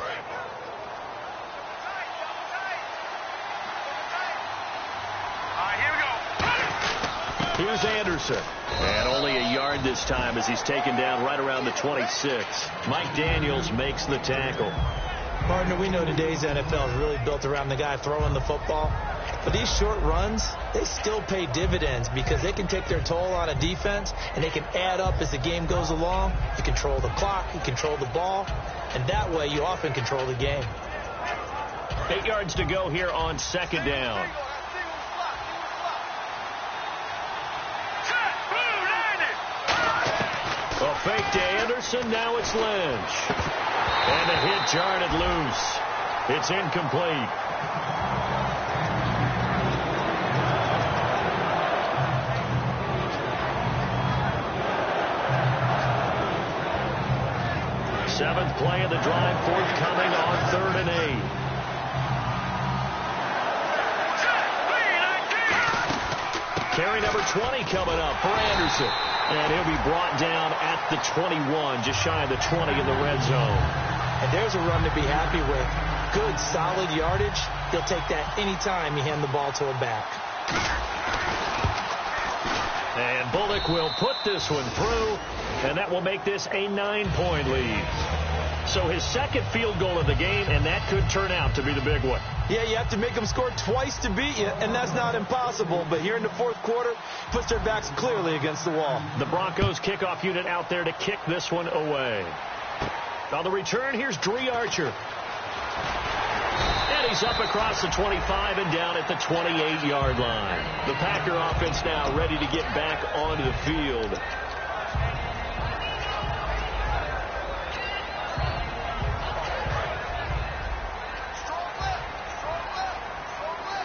Here's Anderson. And only a yard this time as he's taken down right around the 26. Mike Daniels makes the tackle. Partner, we know today's NFL is really built around the guy throwing the football. But these short runs, they still pay dividends because they can take their toll on a defense and they can add up as the game goes along. You control the clock, you control the ball, and that way you often control the game. 8 yards to go here on 2nd down. A fake to Anderson, now it's Lynch. And the hit jarred loose. It's incomplete. Seventh play of the drive forthcoming on 3rd and 8. Carry number 20 coming up for Anderson. And he'll be brought down at the 21, just shy of the 20 in the red zone. And there's a run to be happy with. Good, solid yardage, He'll take that anytime you hand the ball to him back. And Bullock will put this one through, and that will make this a 9-point lead. So his second field goal of the game, and that could turn out to be the big one. Yeah, you have to make them score twice to beat you, and that's not impossible. But here in the fourth quarter, puts their backs clearly against the wall. The Broncos kickoff unit out there to kick this one away. On the return, here's Dree Archer. And he's up across the 25 and down at the 28-yard line. The Packer offense now ready to get back onto the field.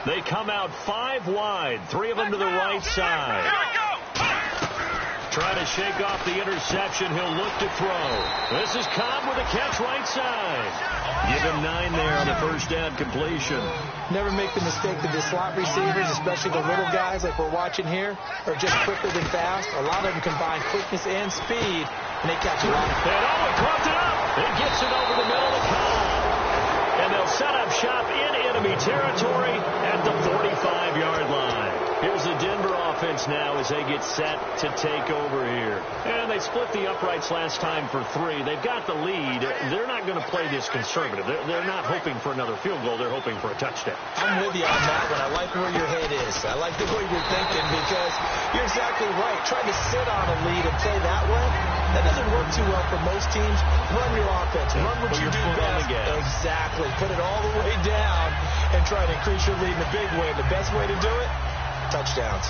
They come out 5 wide, 3 of them to the right side. Trying to shake off the interception. He'll look to throw. This is Cobb with a catch right side. Give him 9 there on the first down completion. Never make the mistake that the slot receivers, especially the little guys like we're watching here, are just quicker than fast. A lot of them combine quickness and speed, and they catch a lot. And he caught it up. He gets it over the middle of Cobb. And they'll set up shop in enemy territory at the 45-yard line. Here's the Denver offense now as they get set to take over here. And they split the uprights last time for 3. They've got the lead. They're not going to play this conservative. They're not hoping for another field goal. They're hoping for a touchdown. I'm with you on that one. I like where your head is. I like the way you're thinking because you're exactly right. Trying to sit on a lead and play that way, that doesn't work too well for most teams. Run your offense. Run what you do best. Exactly. Put it all the way down and try to increase your lead in a big way. The best way to do it, touchdowns.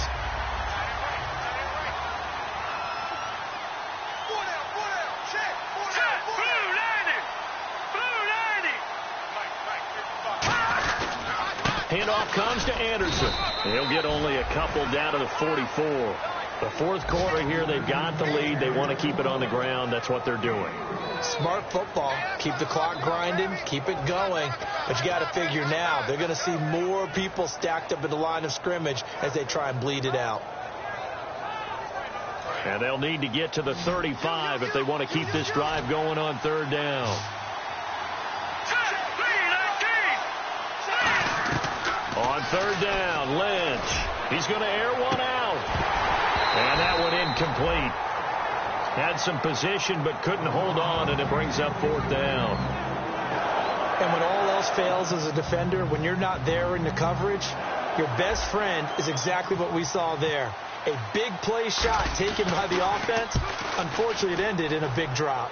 Handoff comes to Anderson. He'll get only a couple down to the 44. The fourth quarter here, they've got the lead. They want to keep it on the ground. That's what they're doing. Smart football. Keep the clock grinding. Keep it going. But you got to figure now, they're going to see more people stacked up at the line of scrimmage as they try and bleed it out. And they'll need to get to the 35 if they want to keep this drive going on third down. On third down, Lynch. He's going to air one out. And that one incomplete. Had some position but couldn't hold on, and it brings up fourth down. And when all else fails as a defender, when you're not there in the coverage, your best friend is exactly what we saw there. A big play shot taken by the offense. Unfortunately, it ended in a big drop.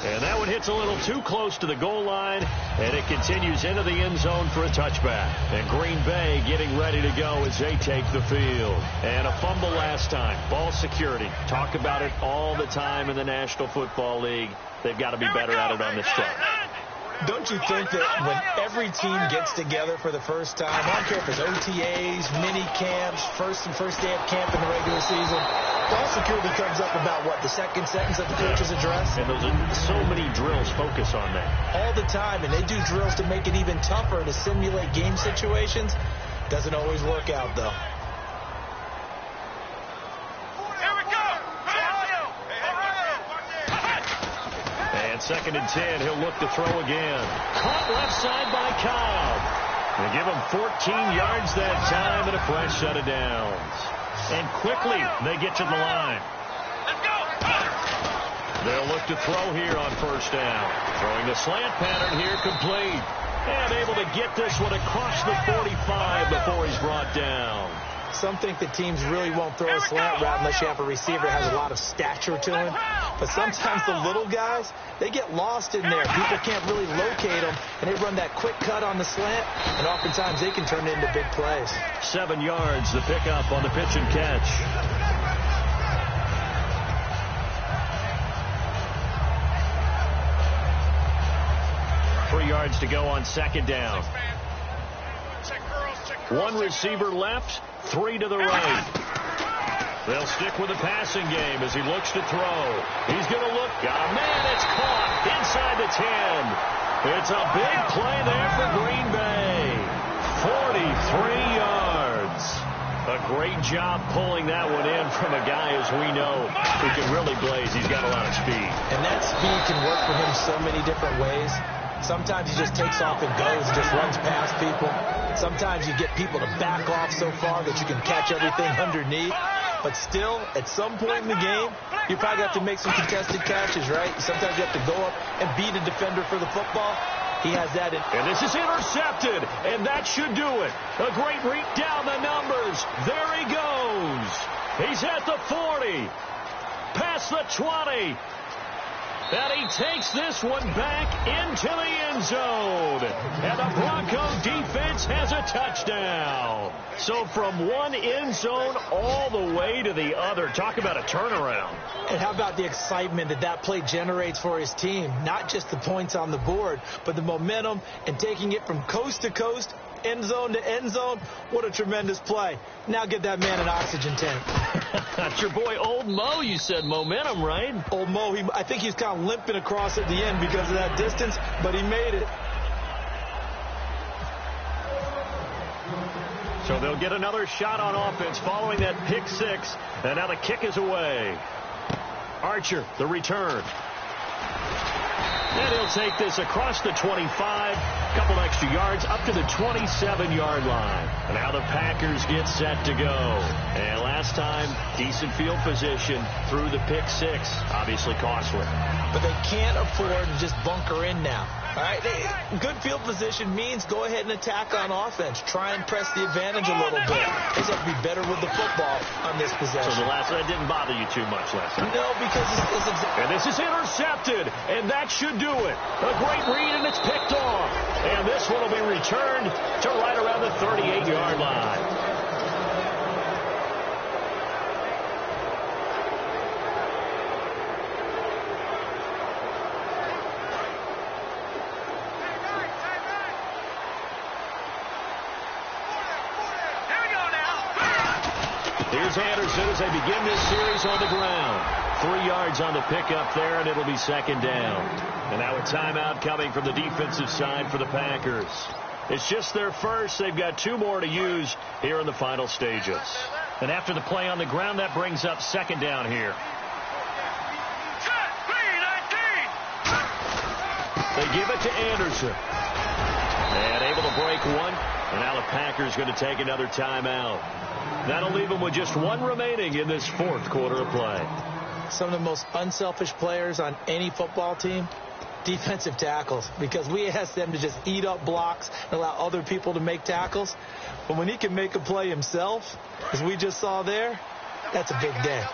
And that one hits a little too close to the goal line, and it continues into the end zone for a touchback. And Green Bay getting ready to go as they take the field. And a fumble last time. Ball security. Talk about it all the time in the National Football League. They've got to be better at it on this drive. Don't you think that when every team gets together for the first time, I don't care if it's OTAs, mini camps, first day of camp in the regular season, ball security comes up about what, the second sentence of the coach's address? And those are so many drills focus on that. All the time, and they do drills to make it even tougher to simulate game situations. Doesn't always work out, though. And 2nd and 10, he'll look to throw again. Caught left side by Cobb. They give him 14 yards that time and a fresh set of downs. And quickly, they get to the line. Let's go. They'll look to throw here on first down. Throwing the slant pattern here complete. And able to get this one across the 45 before he's brought down. Some think that teams really won't throw a slant route unless you have a receiver that has a lot of stature to him. But sometimes the little guys, they get lost in there. People can't really locate them, and they run that quick cut on the slant, and oftentimes they can turn it into big plays. 7 yards, the pickup on the pitch and catch. Yards to go on 2nd down. 1 receiver left, 3 to the right. They'll stick with the passing game as he looks to throw. He's going to look. Oh, man, it's caught inside the 10. It's a big play there for Green Bay. 43 yards. A great job pulling that one in from a guy, as we know, who can really blaze. He's got a lot of speed. And that speed can work for him so many different ways. Sometimes he just takes off and goes, just runs past people. Sometimes you get people to back off so far that you can catch everything underneath. But still, at some point in the game, you probably have to make some contested catches, right? Sometimes you have to go up and beat a defender for the football. He has that in. And this is intercepted, and that should do it. A great read down the numbers. There he goes. He's at the 40, past the 20. And he takes this one back into the end zone. And the Bronco defense has a touchdown. So from one end zone all the way to the other. Talk about a turnaround. And how about the excitement that play generates for his team? Not just the points on the board, but the momentum and taking it from coast to coast, end zone to end zone. What a tremendous play. Now get that man an oxygen tank. That's your boy Old Mo. You said momentum, right? Old Mo, I think he's kind of limping across at the end because of that distance, but he made it. So they'll get another shot on offense following that pick six. And now the kick is away. Archer, the return. And he'll take this across the 25, couple extra yards up to the 27-yard line. And now the Packers get set to go. And last time, decent field position through the pick six. Obviously costly. But they can't afford to just bunker in now. All right, good field position means go ahead and attack on offense. Try and press the advantage a little bit. They have to be better with the football on this possession. So that didn't bother you too much last time? No, because and this is intercepted, and that should do it. A great read, and it's picked off. And this one will be returned to right around the 38-yard line. Here's Anderson as they begin this series on the ground. 3 yards on the pickup there, and it'll be second down. And now a timeout coming from the defensive side for the Packers. It's just their first. They've got 2 more to use here in the final stages. And after the play on the ground, that brings up second down here. They give it to Anderson. And able to break one. And now the Packers going to take another timeout. That'll leave them with just 1 remaining in this fourth quarter of play. Some of the most unselfish players on any football team, defensive tackles, because we ask them to just eat up blocks and allow other people to make tackles. But when he can make a play himself, as we just saw there, that's a big day.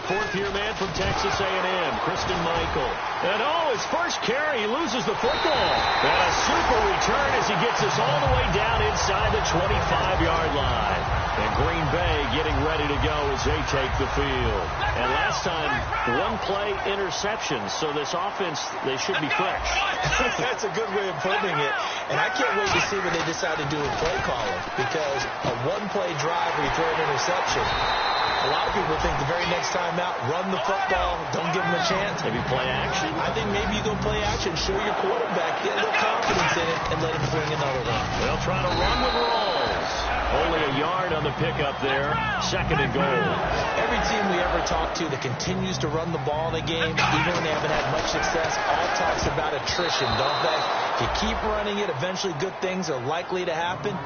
Fourth-year man from Texas A&M, Christian Michael. And his first carry, he loses the football. And a super return as he gets us all the way down inside the 25-yard line. And Green Bay getting ready to go as they take the field. And last time, 1-play interception. So this offense, they should be fresh. That's a good way of putting it. And I can't wait to see what they decide to do with play calling. Because a 1-play drive where you throw an interception, a lot of people think the very next time out, run the football, don't give them a chance. Maybe play action. I think maybe you go play action, show your quarterback, get a little confidence in it, and let him swing another one. They'll try to run with Rawls. Only a yard on the pickup there. Second and goal. Every team we ever talk to that continues to run the ball in a game, even when they haven't had much success, all talks about attrition, don't they? If you keep running it, eventually good things are likely to happen.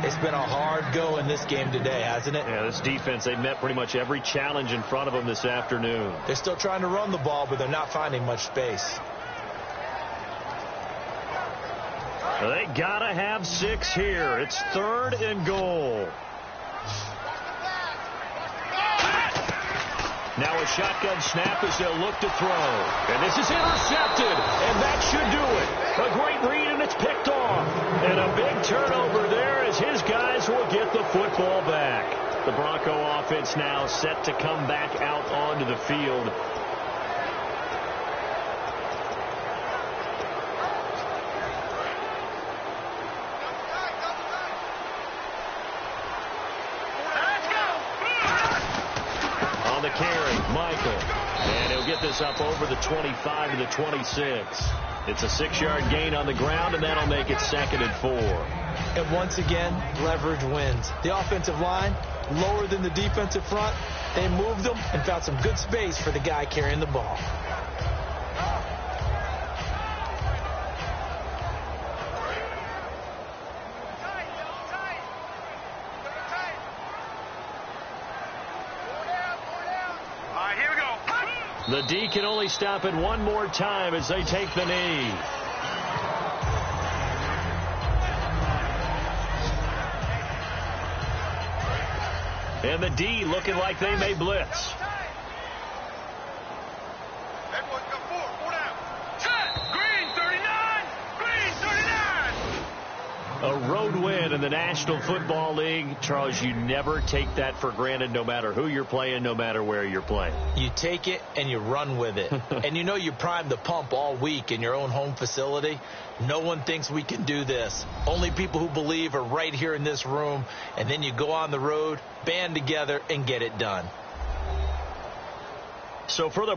It's been a hard go in this game today, hasn't it? Yeah, this defense, they've met pretty much every challenge in front of them this afternoon. They're still trying to run the ball, but they're not finding much space. They gotta have 6 here. It's third and goal. Now a shotgun snap as they'll look to throw. And this is intercepted. And that should do it. A great read, and it's picked off. And a big turnover there as his guys will get the football back. The Bronco offense now set to come back out onto the field. Carry, Michael, and he'll get this up over the 25 to the 26. It's a 6-yard gain on the ground, and that'll make it second and 4. And once again, leverage wins. The offensive line, lower than the defensive front, They moved him and found some good space for the guy carrying the ball. The D can only stop it one more time as they take the knee. And the D looking like they may blitz. A road win in the National Football League. Charles, you never take that for granted, no matter who you're playing, no matter where you're playing. You take it and you run with it. And you know you primed the pump all week in your own home facility. No one thinks we can do this. Only people who believe are right here in this room. And then you go on the road, band together, and get it done. So for the